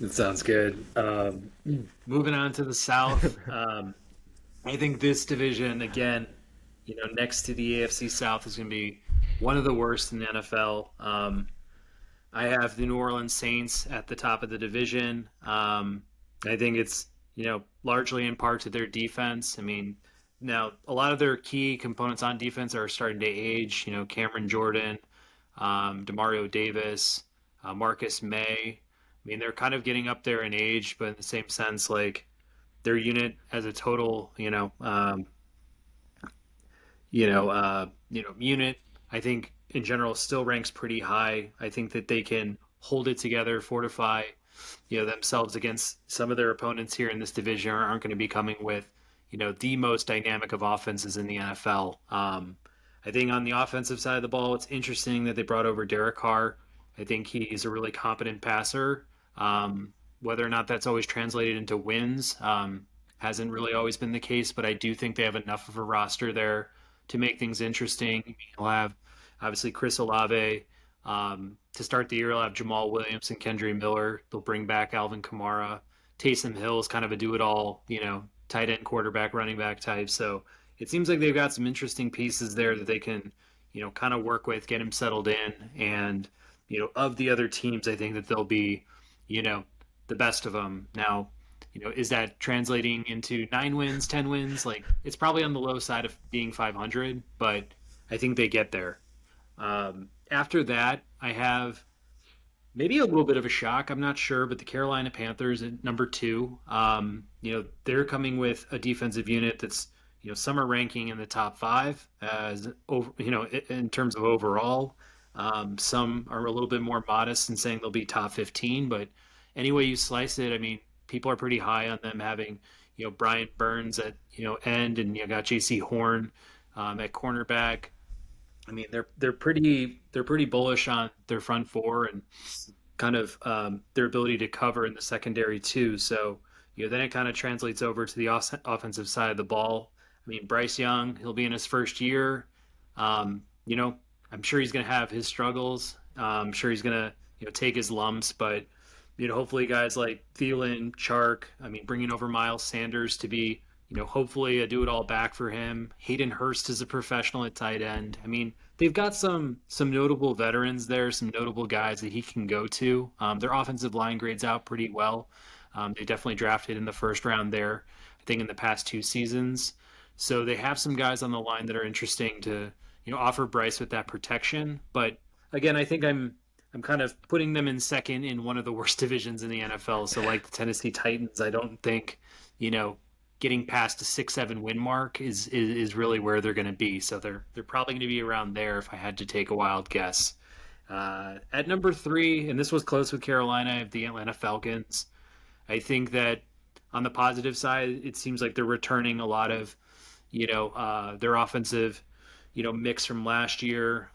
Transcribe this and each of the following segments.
It sounds good. Moving on to the South, I think this division again, next to the AFC South is going to be one of the worst in the NFL. I have the New Orleans Saints at the top of the division. I think it's largely in part to their defense. I mean, now a lot of their key components on defense are starting to age. Cameron Jordan, Demario Davis, Marcus May. I mean, they're kind of getting up there in age, but in the same sense, like their unit as a total, unit, I think in general still ranks pretty high. I think that they can hold it together, fortify, themselves against some of their opponents here in this division aren't going to be coming with, the most dynamic of offenses in the NFL. I think on the offensive side of the ball, it's interesting that they brought over Derek Carr. I think he's a really competent passer. Whether or not that's always translated into wins hasn't really always been the case, but I do think they have enough of a roster there to make things interesting. You'll have obviously Chris Olave. To start the year, they'll have Jamal Williams and Kendry Miller. They'll bring back Alvin Kamara. Taysom Hill is kind of a do-it-all, tight end, quarterback, running back type. So it seems like they've got some interesting pieces there that they can, kind of work with, get him settled in. And, of the other teams, I think that they'll be, the best of them. Now, is that translating into 9 wins, 10 wins? Like, it's probably on the low side of being 500, but I think they get there. After that, I have maybe a little bit of a shock. I'm not sure, but the Carolina Panthers at number 2. They're coming with a defensive unit that's, some are ranking in the top 5 as over, in terms of overall. Some are a little bit more modest in saying they'll be top 15, but any way you slice it, I mean, people are pretty high on them having, Brian Burns at, end, and you got J.C. Horn at cornerback. I mean, they're pretty bullish on their front four and kind of their ability to cover in the secondary too. So, then it kind of translates over to the offensive side of the ball. I mean, Bryce Young, he'll be in his first year. I'm sure he's going to have his struggles. I'm sure he's going to, take his lumps, but hopefully guys like Thielen, Chark, I mean, bringing over Miles Sanders to be, hopefully a do-it-all back for him. Hayden Hurst is a professional at tight end. I mean, they've got some notable veterans there, some notable guys that he can go to. Their offensive line grades out pretty well. They definitely drafted in the first round there, I think in the past 2 seasons. So they have some guys on the line that are interesting to, offer Bryce with that protection. But again, I think I'm kind of putting them in second in one of the worst divisions in the NFL. So like the Tennessee Titans, I don't think, getting past a 6-7 win mark is really where they're going to be. So they're probably going to be around there if I had to take a wild guess. At number 3, and this was close with Carolina, I have the Atlanta Falcons. I think that on the positive side, it seems like they're returning a lot of, their offensive, mix from last year.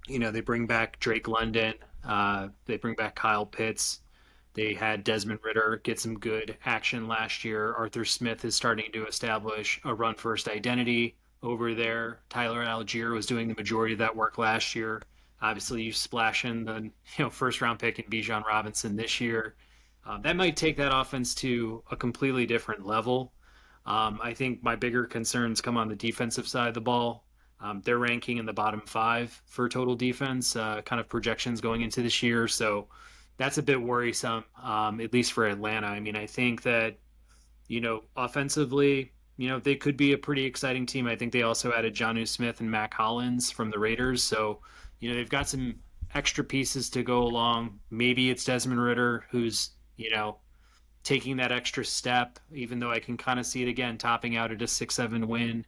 They bring back Drake London. They bring back Kyle Pitts. They had Desmond Ritter get some good action last year. Arthur Smith is starting to establish a run-first identity over there. Tyler Algier was doing the majority of that work last year. Obviously, you splash in the first-round pick in Bijan Robinson this year. That might take that offense to a completely different level. I think my bigger concerns come on the defensive side of the ball. They're ranking in the bottom 5 for total defense, kind of projections going into this year. So that's a bit worrisome, at least for Atlanta. I mean, I think that, offensively, they could be a pretty exciting team. I think they also added Jonnu Smith and Mac Hollins from the Raiders. So, they've got some extra pieces to go along. Maybe it's Desmond Ritter who's, taking that extra step, even though I can kind of see it again, topping out at a 6-7 win,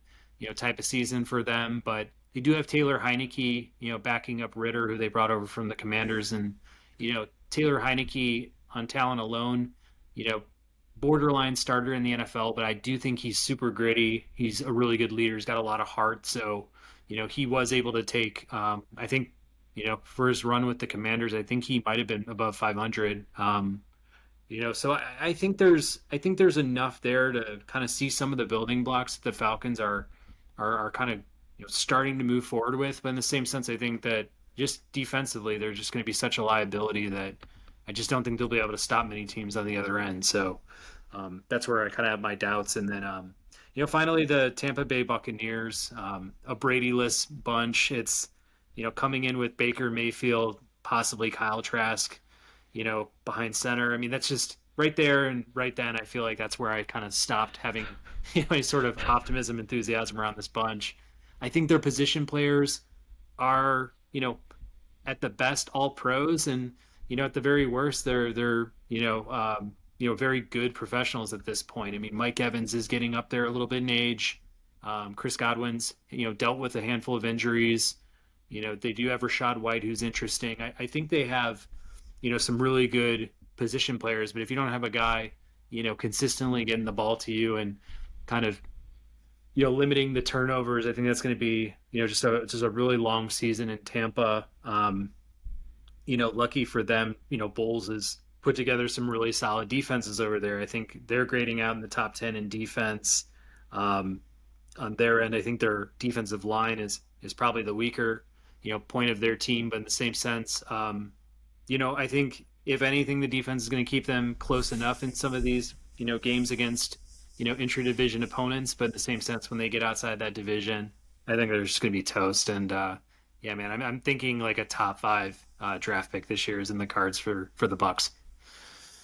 type of season for them. But they do have Taylor Heineke, backing up Ritter, who they brought over from the Commanders. And, Taylor Heineke on talent alone, borderline starter in the NFL, but I do think he's super gritty. He's a really good leader. He's got a lot of heart. So, he was able to take, I think, for his run with the Commanders, I think he might have been above 500. So I think there's enough there to kind of see some of the building blocks that the Falcons are kind of starting to move forward with. But in the same sense, I think that just defensively, they're just going to be such a liability that I just don't think they'll be able to stop many teams on the other end. So that's where I kind of have my doubts. And then, finally, the Tampa Bay Buccaneers, a Brady-less bunch. It's, coming in with Baker Mayfield, possibly Kyle Trask, behind center. I mean, that's just right there and right then. I feel like that's where I kind of stopped having, any sort of optimism, enthusiasm around this bunch. I think their position players are, at the best all pros, and at the very worst, they're very good professionals at this point. I mean, Mike Evans is getting up there a little bit in age. Chris Godwin's dealt with a handful of injuries. They do have Rashad White, who's interesting. I think they have some really good position players, but if you don't have a guy consistently getting the ball to you and kind of limiting the turnovers, I think that's going to be just a really long season in Tampa. Lucky for them, Bowles has put together some really solid defenses over there. I think they're grading out in the top 10 in defense. On their end, I think their defensive line is probably the weaker point of their team, but in the same sense, I think if anything, the defense is going to keep them close enough in some of these games against intra-division opponents, but in the same sense, when they get outside that division, I think they're just going to be toast. And yeah, man, I'm thinking like a top 5 draft pick this year is in the cards for the Bucs.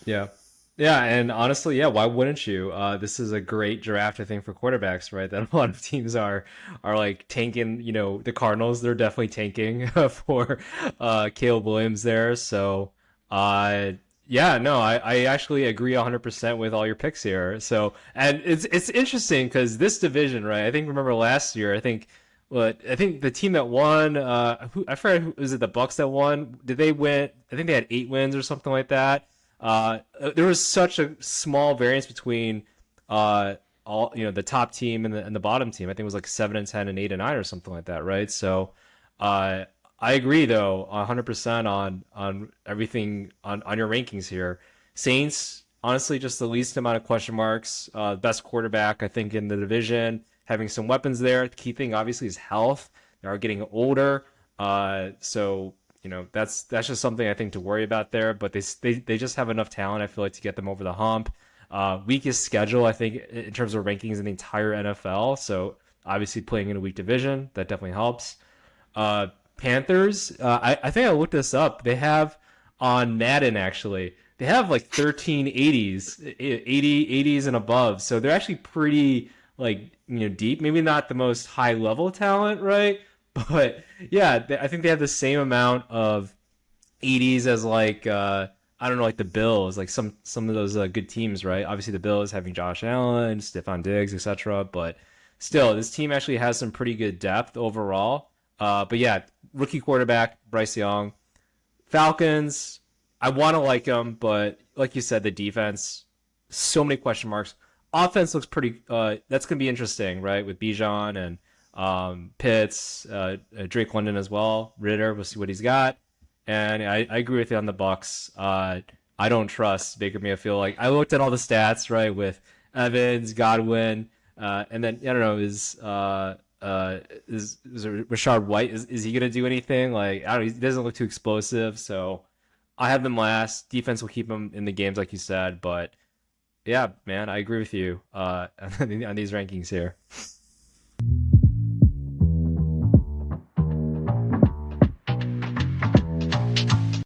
Yeah. Yeah, and honestly, yeah, why wouldn't you? This is a great draft, I think, for quarterbacks, right? That a lot of teams are like tanking. The Cardinals, they're definitely tanking for Caleb Williams there. So, yeah, no, I actually agree 100% with all your picks here. So, and it's interesting because this division, right? I think remember last year, I think the team that won, I forgot, was it the Bucks that won? Did they win? I think they had 8 wins or something like that. There was such a small variance between all the top team and the bottom team. I think it was like 7-10 and 8-9 or something like that, right? So I agree though 100% on everything on your rankings here. Saints, honestly, just the least amount of question marks. Best quarterback I think in the division, having some weapons there. The key thing obviously is health. They are getting older, so that's just something I think to worry about there. But they just have enough talent, I feel like, to get them over the hump. Weakest schedule, I think, in terms of rankings in the entire NFL. So obviously playing in a weak division, that definitely helps. Panthers, I think I looked this up. They have on Madden, actually, they have like 13 80s, 80s and above. So they're actually pretty like deep. Maybe not the most high level talent, right? But yeah, I think they have the same amount of 80s as like I don't know, like the Bills, like some of those good teams, right? Obviously the Bills having Josh Allen, Stephon Diggs, etc. But still, this team actually has some pretty good depth overall. But yeah, rookie quarterback Bryce Young, Falcons. I want to like them, but like you said, the defense, so many question marks. Offense looks pretty. That's gonna be interesting, right? With Bijan and Pitts, Drake London as well. Ritter, we'll see what he's got. And I agree with you on the Bucks. I don't trust Baker Mayfield. Like I looked at all the stats, right, with Evans, Godwin, and then I don't know, is Rashad White, is he gonna do anything? Like I don't know, he doesn't look too explosive. So I have them last. Defense will keep them in the games, like you said. But yeah, man, I agree with you on these rankings here.